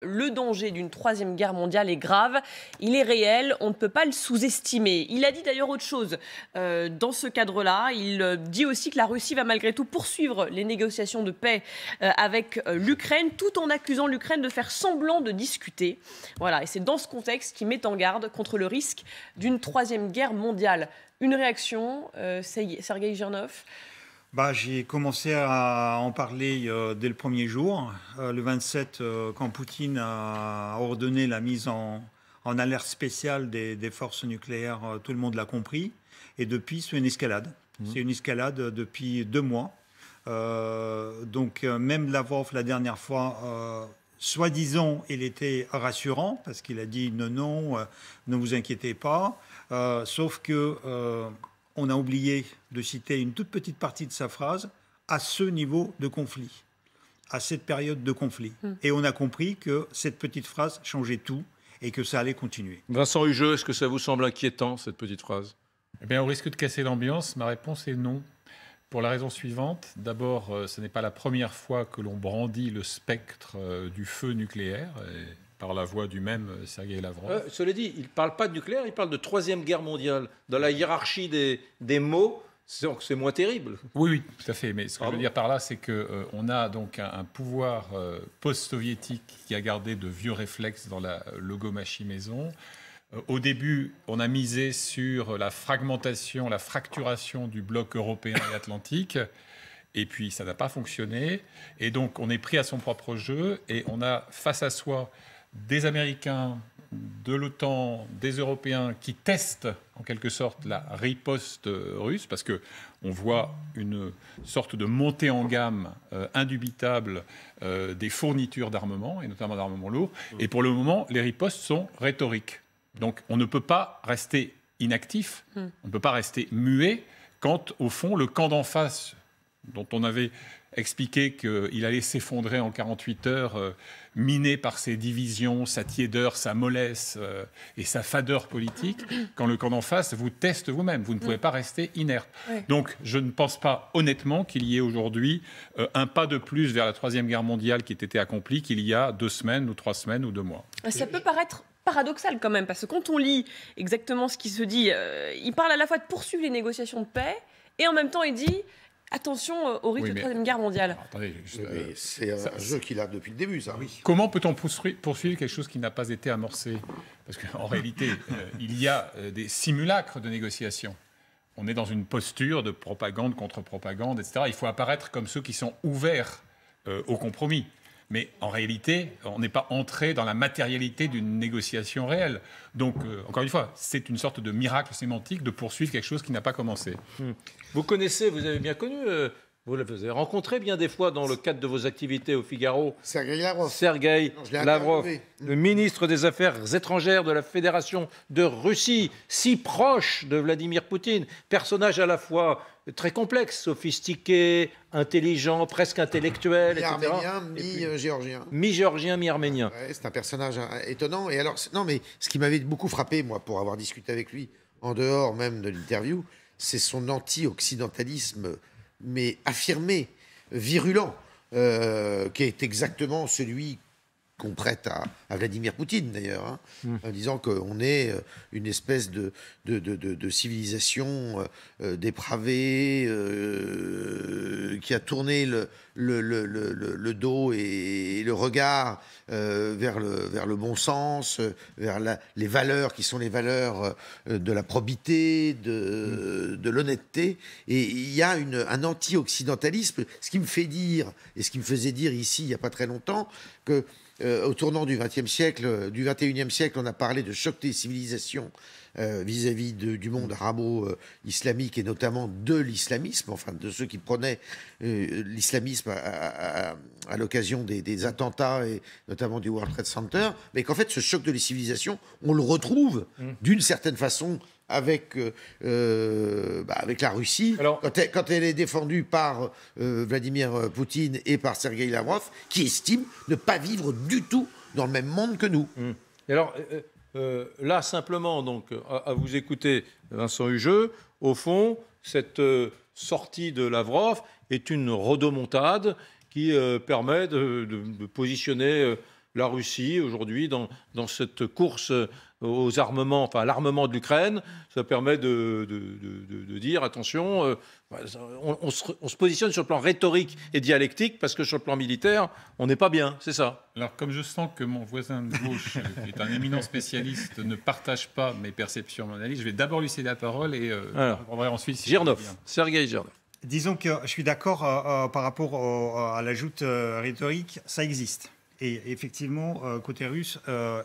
Le danger d'une troisième guerre mondiale est grave, il est réel, on ne peut pas le sous-estimer. Il a dit d'ailleurs autre chose dans ce cadre-là. Il dit aussi que la Russie va malgré tout poursuivre les négociations de paix avec l'Ukraine, tout en accusant l'Ukraine de faire semblant de discuter. Voilà, et c'est dans ce contexte qu'il met en garde contre le risque d'une troisième guerre mondiale. Une réaction, Sergueï Girnov? J'ai commencé à en parler dès le premier jour. Le 27, quand Poutine a ordonné la mise en alerte spéciale des forces nucléaires, tout le monde l'a compris. Et depuis, c'est une escalade. C'est une escalade depuis 2 mois. Même Lavrov, la dernière fois, soi-disant, il était rassurant, parce qu'il a dit non, ne vous inquiétez pas. Sauf que... on a oublié de citer une toute petite partie de sa phrase, à ce niveau de conflit, à cette période de conflit. Et on a compris que cette petite phrase changeait tout et que ça allait continuer. Vincent Hugeux, est-ce que ça vous semble inquiétant, cette petite phrase? Eh bien, au risque de casser l'ambiance, ma réponse est non. Pour la raison suivante. D'abord, ce n'est pas la première fois que l'on brandit le spectre du feu nucléaire. Par la voix du même Sergueï Lavrov. Cela dit, il ne parle pas de nucléaire, il parle de troisième guerre mondiale. Dans la hiérarchie des mots, c'est moins terrible. Oui, tout à fait. Mais ce que je veux dire par là, c'est qu'on a donc un pouvoir post-soviétique qui a gardé de vieux réflexes dans la logomachie maison. Au début, on a misé sur la fragmentation, la fracturation du bloc européen et atlantique. Et puis, ça n'a pas fonctionné. Et donc, on est pris à son propre jeu et on a face à soi des Américains, de l'OTAN, des Européens qui testent en quelque sorte la riposte russe, parce qu'on voit une sorte de montée en gamme indubitable des fournitures d'armement, et notamment d'armement lourd. Et pour le moment, les ripostes sont rhétoriques. Donc on ne peut pas rester inactif, on ne peut pas rester muet quand, au fond, le camp d'en face, dont on avait expliqué qu'il allait s'effondrer en 48 heures, miné par ses divisions, sa tiédeur, sa mollesse et sa fadeur politique, quand le camp d'en face vous teste vous-même. Vous ne pouvez pas rester inerte. Ouais. Donc, je ne pense pas honnêtement qu'il y ait aujourd'hui un pas de plus vers la Troisième Guerre mondiale qui ait été accompli qu'il y a 2 semaines ou 3 semaines ou 2 mois. Ça peut paraître paradoxal quand même, parce que quand on lit exactement ce qui se dit, il parle à la fois de poursuivre les négociations de paix, et en même temps il dit... Attention au risque de Troisième Guerre mondiale. Alors, attendez, c'est un jeu qu'il a depuis le début, ça. Oui. Comment peut-on poursuivre quelque chose qui n'a pas été amorcé? Parce qu'en réalité, il y a des simulacres de négociation. On est dans une posture de propagande contre propagande, etc. Il faut apparaître comme ceux qui sont ouverts au compromis. Mais en réalité, on n'est pas entré dans la matérialité d'une négociation réelle. Donc, encore une fois, c'est une sorte de miracle sémantique de poursuivre quelque chose qui n'a pas commencé. Vous connaissez, vous avez bien connu, vous avez rencontré bien des fois dans le cadre de vos activités au Figaro, Sergueï Lavrov. Sergueï Lavrov, le ministre des Affaires étrangères de la Fédération de Russie, si proche de Vladimir Poutine, personnage à la fois très complexe, sophistiqué, intelligent, presque intellectuel, mi-arménien, mi-géorgien. Mi-géorgien, mi-arménien. Ouais, c'est un personnage étonnant. Et alors, non, mais ce qui m'avait beaucoup frappé, moi, pour avoir discuté avec lui, en dehors même de l'interview, c'est son anti-occidentalisme, mais affirmé, virulent, qui est exactement celui qu'on prête à Vladimir Poutine, d'ailleurs, en disant qu'on est une espèce de civilisation dépravée, qui a tourné le dos et le regard vers le bon sens, vers les valeurs qui sont les valeurs de la probité, de l'honnêteté. Et il y a un anti-occidentalisme, ce qui me fait dire, et ce qui me faisait dire ici, il n'y a pas très longtemps, que au tournant du XXe siècle, du XXIe siècle, on a parlé de choc des civilisations vis-à-vis du monde arabo-islamique et notamment de l'islamisme, enfin de ceux qui prenaient l'islamisme à l'occasion des attentats et notamment du World Trade Center, mais qu'en fait ce choc de les civilisations, on le retrouve d'une certaine façon avec la Russie, alors, quand elle est défendue par Vladimir Poutine et par Sergueï Lavrov, qui estiment ne pas vivre du tout dans le même monde que nous. Et alors, là, simplement, donc, à vous écouter, Vincent Hugeux, au fond, cette sortie de Lavrov est une rodomontade qui permet de positionner la Russie aujourd'hui dans cette course aux armements, enfin l'armement de l'Ukraine. Ça permet de dire attention, on se positionne sur le plan rhétorique et dialectique parce que sur le plan militaire, on n'est pas bien, c'est ça. Alors, comme je sens que mon voisin de gauche, qui est un éminent spécialiste, ne partage pas mes perceptions, mon analyse, je vais d'abord lui céder la parole et je reprendrai ensuite. Si Girnov, Sergueï Girnov. Disons que je suis d'accord par rapport à l'ajout rhétorique, ça existe. Et effectivement, côté russe,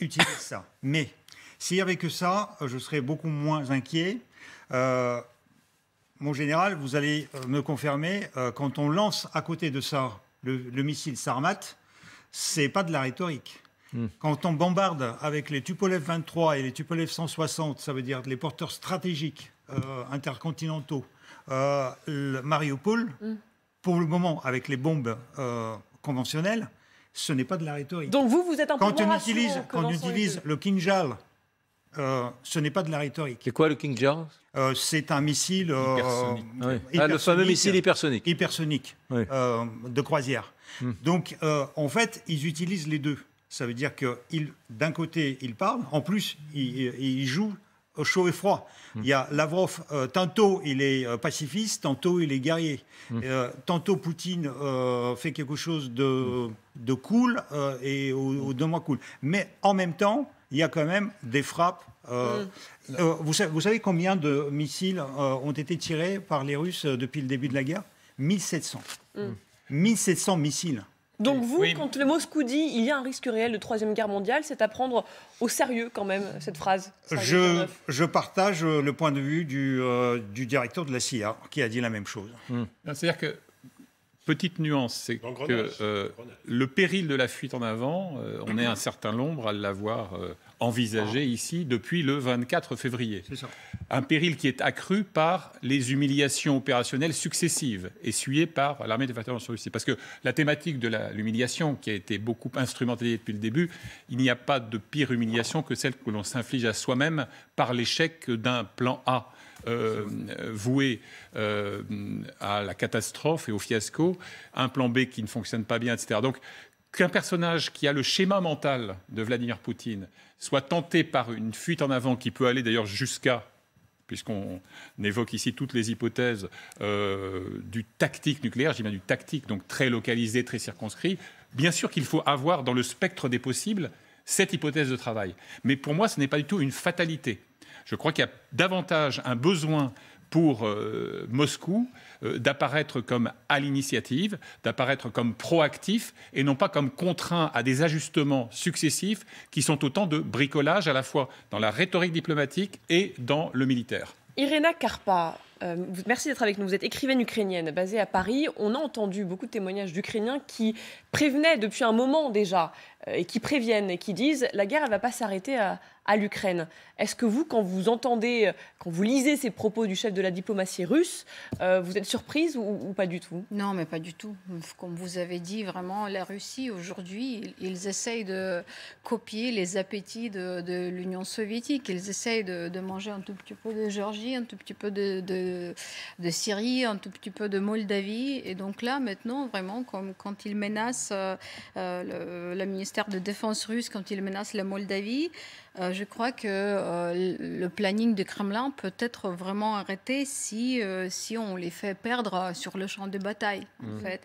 utilise ça. Mais s'il n'y avait que ça, je serais beaucoup moins inquiet. Mon général, vous allez me confirmer, quand on lance à côté de ça le missile Sarmat, c'est pas de la rhétorique. Quand on bombarde avec les Tupolev 23 et les Tupolev 160, ça veut dire les porteurs stratégiques intercontinentaux, le Mariupol, pour le moment, avec les bombes conventionnelles, ce n'est pas de la rhétorique. Donc vous êtes un peu Quand moins on utilise le Kinjal, ce n'est pas de la rhétorique. C'est quoi le Kinjal? C'est un missile le fameux missile hypersonique. Hypersonique de croisière. Donc, en fait, ils utilisent les deux. Ça veut dire que d'un côté, ils parlent. En plus, ils jouent au chaud et froid. Il y a Lavrov, tantôt il est pacifiste, tantôt il est guerrier. Tantôt Poutine fait quelque chose de cool et de moins cool. Mais en même temps, il y a quand même des frappes. Vous savez combien de missiles ont été tirés par les Russes depuis le début de la guerre? 1700. 1700 missiles. Donc vous, quand le Moscou dit il y a un risque réel de Troisième Guerre mondiale, c'est à prendre au sérieux quand même, cette phrase. Je partage le point de vue du directeur de la CIA, qui a dit la même chose. C'est-à-dire que, petite nuance, c'est que le péril de la fuite en avant, on est un certain nombre à l'avoir envisagé ici depuis le 24 février. C'est ça. Un péril qui est accru par les humiliations opérationnelles successives essuyées par l'armée de Fédération Russie. Parce que la thématique de l'humiliation, qui a été beaucoup instrumentalisée depuis le début, il n'y a pas de pire humiliation que celle que l'on s'inflige à soi-même par l'échec d'un plan A. Voué à la catastrophe et au fiasco, un plan B qui ne fonctionne pas bien, etc. Donc, qu'un personnage qui a le schéma mental de Vladimir Poutine soit tenté par une fuite en avant qui peut aller d'ailleurs jusqu'à, puisqu'on évoque ici toutes les hypothèses du tactique nucléaire, je dis bien du tactique, donc très localisé, très circonscrit, bien sûr qu'il faut avoir dans le spectre des possibles cette hypothèse de travail. Mais pour moi, ce n'est pas du tout une fatalité. Je crois qu'il y a davantage un besoin pour Moscou d'apparaître comme à l'initiative, d'apparaître comme proactif et non pas comme contraint à des ajustements successifs qui sont autant de bricolage à la fois dans la rhétorique diplomatique et dans le militaire. Irena Karpa, merci d'être avec nous. Vous êtes écrivaine ukrainienne basée à Paris. On a entendu beaucoup de témoignages d'Ukrainiens qui prévenaient depuis un moment déjà et qui préviennent et qui disent la guerre, elle ne va pas s'arrêter à l'Ukraine. Est-ce que vous, quand vous entendez, quand vous lisez ces propos du chef de la diplomatie russe, vous êtes surprise ou pas du tout? Non, mais pas du tout. Comme vous avez dit, vraiment, la Russie, aujourd'hui, ils essayent de copier les appétits de l'Union soviétique. Ils essayent de manger un tout petit peu de Géorgie, un tout petit peu de Syrie, un tout petit peu de Moldavie. Et donc là, maintenant, vraiment, comme quand ils menacent le ministère de Défense russe, quand ils menacent la Moldavie, je crois que le planning du Kremlin peut être vraiment arrêté si on les fait perdre sur le champ de bataille, en fait.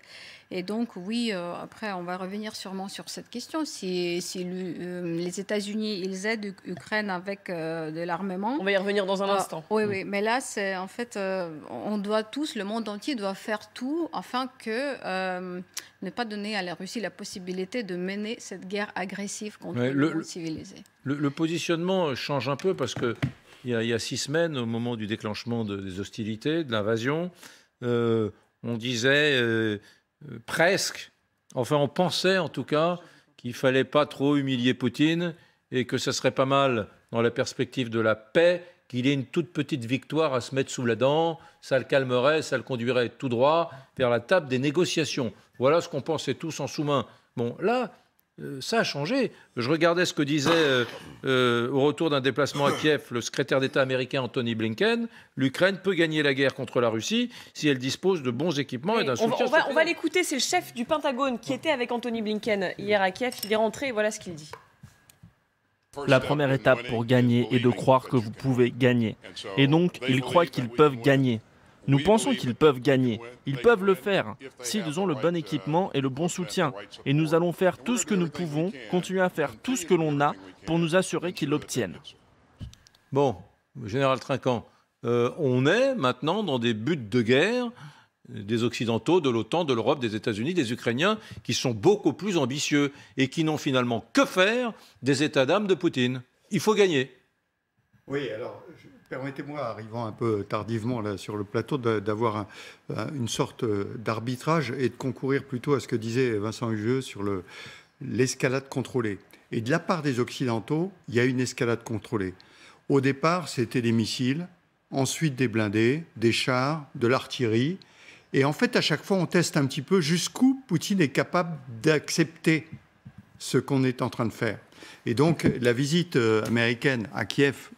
Et donc, oui, après, on va revenir sûrement sur cette question. Si les États-Unis, ils aident l'Ukraine avec de l'armement... On va y revenir dans un instant. Oui, mais là, c'est en fait, on doit tous, le monde entier doit faire tout afin que ne pas donner à la Russie la possibilité de mener cette guerre agressive contre le monde civilisé. Le positionnement change un peu parce qu'il y a 6 semaines, au moment du déclenchement des hostilités, de l'invasion, on disait... presque, enfin on pensait en tout cas qu'il ne fallait pas trop humilier Poutine et que ça serait pas mal dans la perspective de la paix qu'il ait une toute petite victoire à se mettre sous la dent, ça le calmerait, ça le conduirait tout droit vers la table des négociations. Voilà ce qu'on pensait tous en sous-main. Bon, là, Ça a changé. Je regardais ce que disait au retour d'un déplacement à Kiev le secrétaire d'État américain Anthony Blinken. L'Ukraine peut gagner la guerre contre la Russie si elle dispose de bons équipements et d'un soutien. On va l'écouter, c'est le chef du Pentagone qui était avec Anthony Blinken hier à Kiev. Il est rentré et voilà ce qu'il dit. La première étape pour gagner est de croire que vous pouvez gagner. Et donc, ils croient qu'ils peuvent gagner. Nous pensons qu'ils peuvent gagner. Ils peuvent le faire s'ils ont le bon équipement et le bon soutien. Et nous allons faire tout ce que nous pouvons, continuer à faire tout ce que l'on a pour nous assurer qu'ils l'obtiennent. Bon, général Trinquant, on est maintenant dans des buts de guerre des Occidentaux, de l'OTAN, de l'Europe, des États-Unis, des Ukrainiens, qui sont beaucoup plus ambitieux et qui n'ont finalement que faire des états d'âme de Poutine. Il faut gagner. Oui, alors, permettez-moi, arrivant un peu tardivement là, sur le plateau, d'avoir une sorte d'arbitrage et de concourir plutôt à ce que disait Vincent Hugeux sur l'escalade contrôlée. Et de la part des Occidentaux, il y a une escalade contrôlée. Au départ, c'était des missiles, ensuite des blindés, des chars, de l'artillerie. Et en fait, à chaque fois, on teste un petit peu jusqu'où Poutine est capable d'accepter ce qu'on est en train de faire. Et donc, la visite américaine à Kiev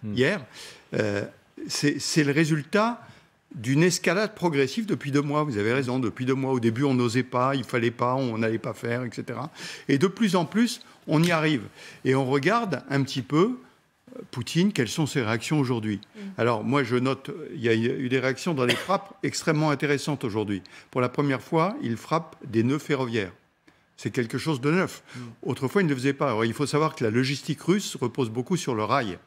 hier, c'est le résultat d'une escalade progressive depuis 2 mois. Vous avez raison, depuis 2 mois. Au début, on n'osait pas, il fallait pas, on n'allait pas faire, etc. Et de plus en plus, on y arrive. Et on regarde un petit peu Poutine, quelles sont ses réactions aujourd'hui? Alors, moi, je note, il y a eu des réactions dans les frappes extrêmement intéressantes aujourd'hui. Pour la première fois, il frappe des nœuds ferroviaires. C'est quelque chose de neuf. Autrefois, il ne le faisait pas. Alors, il faut savoir que la logistique russe repose beaucoup sur le rail.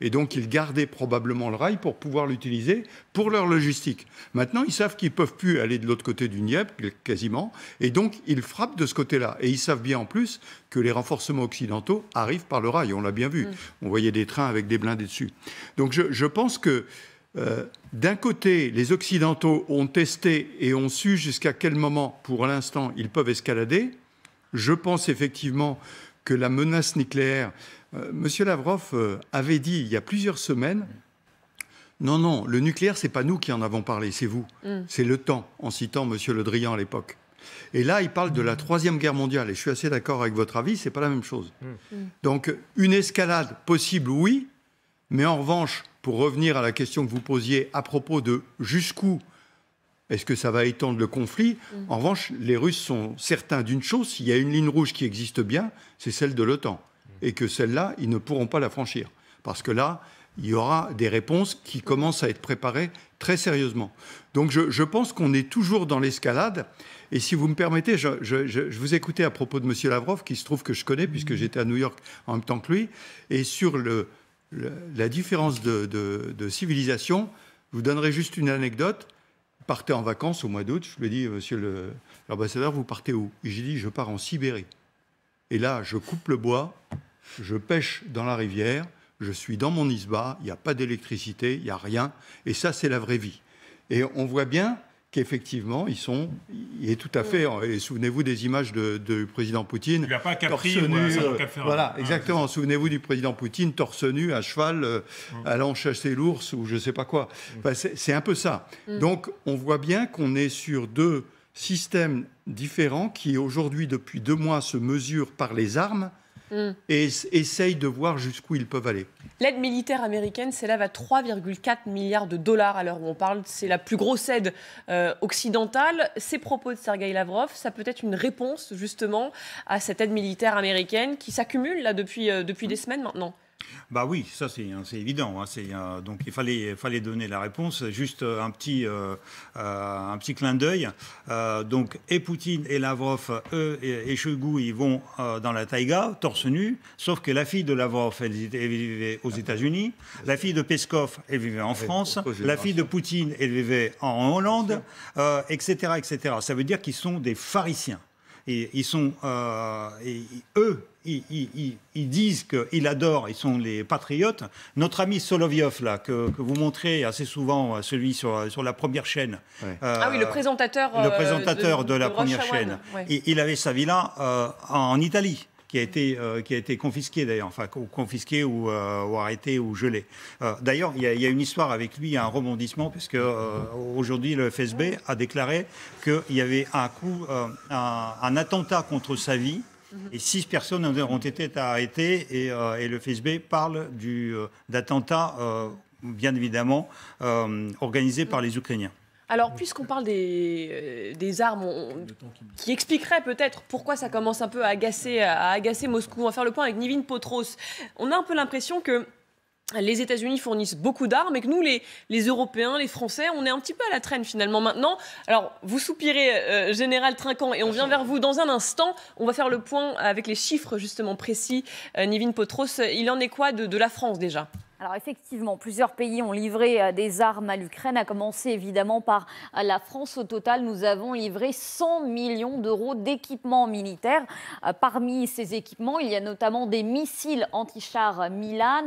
Et donc, ils gardaient probablement le rail pour pouvoir l'utiliser pour leur logistique. Maintenant, ils savent qu'ils ne peuvent plus aller de l'autre côté du Dniepr, quasiment. Et donc, ils frappent de ce côté-là. Et ils savent bien en plus que les renforcements occidentaux arrivent par le rail. On l'a bien vu. On voyait des trains avec des blindés dessus. Donc, je pense que d'un côté, les Occidentaux ont testé et ont su jusqu'à quel moment, pour l'instant, ils peuvent escalader. Je pense effectivement que la menace nucléaire... Monsieur Lavrov avait dit il y a plusieurs semaines, non, le nucléaire, ce n'est pas nous qui en avons parlé, c'est vous. C'est le temps, en citant Monsieur Le Drian à l'époque. Et là, il parle de la 3e guerre mondiale. Et je suis assez d'accord avec votre avis, ce n'est pas la même chose. Donc, une escalade possible, oui. Mais en revanche, pour revenir à la question que vous posiez à propos de jusqu'où est-ce que ça va étendre le conflit, en revanche, les Russes sont certains d'une chose, s'il y a une ligne rouge qui existe bien, c'est celle de l'OTAN. Et que celle-là, ils ne pourront pas la franchir. Parce que là, il y aura des réponses qui commencent à être préparées très sérieusement. Donc je pense qu'on est toujours dans l'escalade. Et si vous me permettez, je vous écoutais à propos de M. Lavrov, qui se trouve que je connais, puisque j'étais à New York en même temps que lui, et sur la différence de civilisation, je vous donnerai juste une anecdote. Je partais en vacances au mois d'août, je lui ai dit, monsieur l'ambassadeur, vous partez où? Et j'ai dit, je pars en Sibérie. Et là, je coupe le bois, je pêche dans la rivière, je suis dans mon isba, il n'y a pas d'électricité, il n'y a rien. Et ça, c'est la vraie vie. Et on voit bien qu'effectivement, il est tout à fait... Et souvenez-vous des images du président Poutine. Il n'y a pas qu'à torse nu. Voilà, exactement. Souvenez-vous du président Poutine, torse nu, à cheval, allant chasser l'ours ou je ne sais pas quoi. Enfin, c'est un peu ça. Donc, on voit bien qu'on est sur 2 systèmes différents qui, aujourd'hui, depuis 2 mois, se mesurent par les armes et essayent de voir jusqu'où ils peuvent aller. L'aide militaire américaine s'élève à 3,4 milliards de dollars à l'heure où on parle. C'est la plus grosse aide occidentale. Ces propos de Sergueï Lavrov, ça peut être une réponse justement à cette aide militaire américaine qui s'accumule là depuis des semaines maintenant. Bah oui, ça c'est évident. Hein, donc il fallait donner la réponse. Juste un petit clin d'œil. Donc et Poutine et Lavrov, eux et Shoigu, ils vont dans la taïga, torse nu. Sauf que la fille de Lavrov, elle vivait aux États-Unis. La fille de Peskov, elle vivait en France. La fille de Poutine, elle vivait en Hollande, etc., etc. Ça veut dire qu'ils sont des pharisiens. Et ils sont, ils disent qu'ils adorent, ils sont les patriotes. Notre ami Solovyov, là, que vous montrez assez souvent, celui sur la première chaîne. Ah oui, le présentateur de la première chaîne. Ouais. Il avait sa villa en Italie. Qui a été confisqué d'ailleurs, enfin confisqué ou arrêté ou gelé. D'ailleurs, il y a une histoire avec lui, un rebondissement, puisque aujourd'hui le FSB a déclaré qu'il y avait un attentat contre sa vie Et 6 personnes ont été arrêtées et le FSB parle d'attentats, bien évidemment, organisés par les Ukrainiens. Alors, puisqu'on parle des armes, qui expliquerait peut-être pourquoi ça commence un peu à agacer Moscou, on va faire le point avec Nivine Potros. On a un peu l'impression que les États-Unis fournissent beaucoup d'armes et que nous, les Européens, les Français, on est un petit peu à la traîne finalement maintenant. Alors, vous soupirez, Général Trinquant, et on vient vers vous dans un instant. On va faire le point avec les chiffres justement précis. Nivine Potros, il en est quoi de la France déjà ? Alors effectivement, plusieurs pays ont livré des armes à l'Ukraine, à commencer évidemment par la France. Au total, nous avons livré 100 millions d'euros d'équipements militaires. Parmi ces équipements, il y a notamment des missiles anti-chars Milan,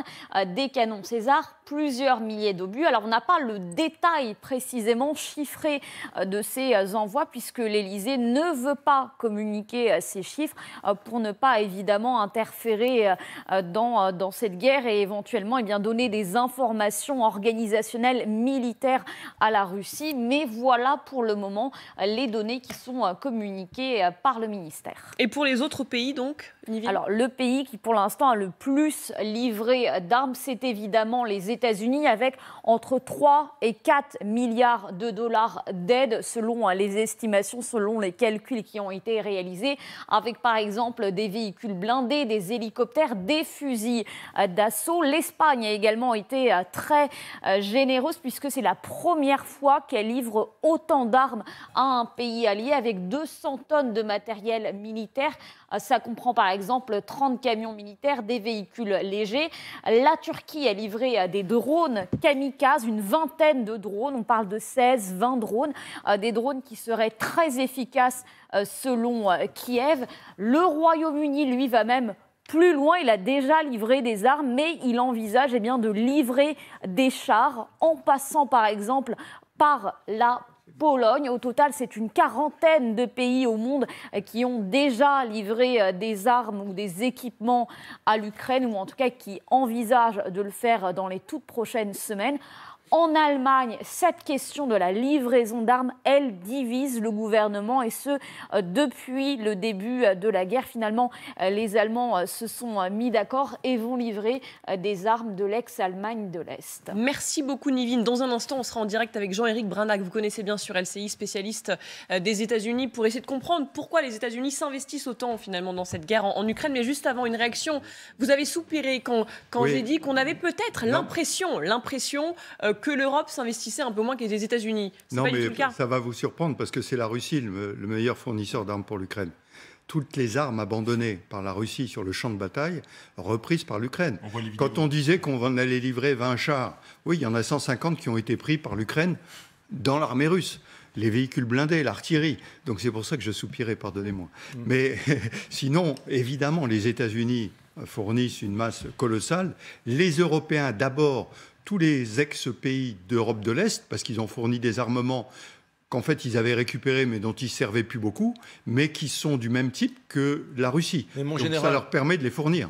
des canons César, plusieurs milliers d'obus. Alors on n'a pas le détail précisément chiffré de ces envois puisque l'Élysée ne veut pas communiquer ces chiffres pour ne pas évidemment interférer dans cette guerre et éventuellement donner des informations organisationnelles militaires à la Russie. Mais voilà pour le moment les données qui sont communiquées par le ministère. Et pour les autres pays donc, Nivine ? Alors le pays qui pour l'instant a le plus livré d'armes, c'est évidemment les États-Unis avec entre 3 et 4 milliards de dollars d'aide selon les estimations, selon les calculs qui ont été réalisés, avec par exemple des véhicules blindés, des hélicoptères, des fusils d'assaut. L'Espagne a également été très généreuse puisque c'est la première fois qu'elle livre autant d'armes à un pays allié avec 200 tonnes de matériel militaire. Ça comprend par exemple 30 camions militaires, des véhicules légers. La Turquie a livré des drones kamikazes, une vingtaine de drones. On parle de 16, 20 drones, des drones qui seraient très efficaces selon Kiev. Le Royaume-Uni, lui, va même plus loin, il a déjà livré des armes, mais il envisage de livrer des chars en passant par exemple par la Pologne. Au total, c'est une quarantaine de pays au monde qui ont déjà livré des armes ou des équipements à l'Ukraine, ou en tout cas qui envisagent de le faire dans les toutes prochaines semaines. En Allemagne, cette question de la livraison d'armes, elle divise le gouvernement et ce, depuis le début de la guerre. Finalement, les Allemands se sont mis d'accord et vont livrer des armes de l'ex-Allemagne de l'Est. Merci beaucoup Nivine. Dans un instant, on sera en direct avec Jean-Éric Branac. Vous connaissez bien sur LCI, spécialiste des États-Unis, pour essayer de comprendre pourquoi les États-Unis s'investissent autant finalement dans cette guerre en Ukraine. Mais juste avant, une réaction. Vous avez soupiré quand oui. J'ai dit qu'on avait peut-être l'impression que l'Europe s'investissait un peu moins que les États-Unis. Non, mais ça va vous surprendre parce que c'est la Russie le meilleur fournisseur d'armes pour l'Ukraine. Toutes les armes abandonnées par la Russie sur le champ de bataille, reprises par l'Ukraine. Quand on disait qu'on allait livrer 20 chars, oui, il y en a 150 qui ont été pris par l'Ukraine dans l'armée russe. Les véhicules blindés, l'artillerie. Donc c'est pour ça que je soupirais, pardonnez-moi. Mais sinon, évidemment, les États-Unis fournissent une masse colossale. Les Européens, d'abord, tous les ex-pays d'Europe de l'Est, parce qu'ils ont fourni des armements qu'en fait ils avaient récupérés mais dont ils ne servaient plus beaucoup, mais qui sont du même type que la Russie. Donc ça leur permet de les fournir.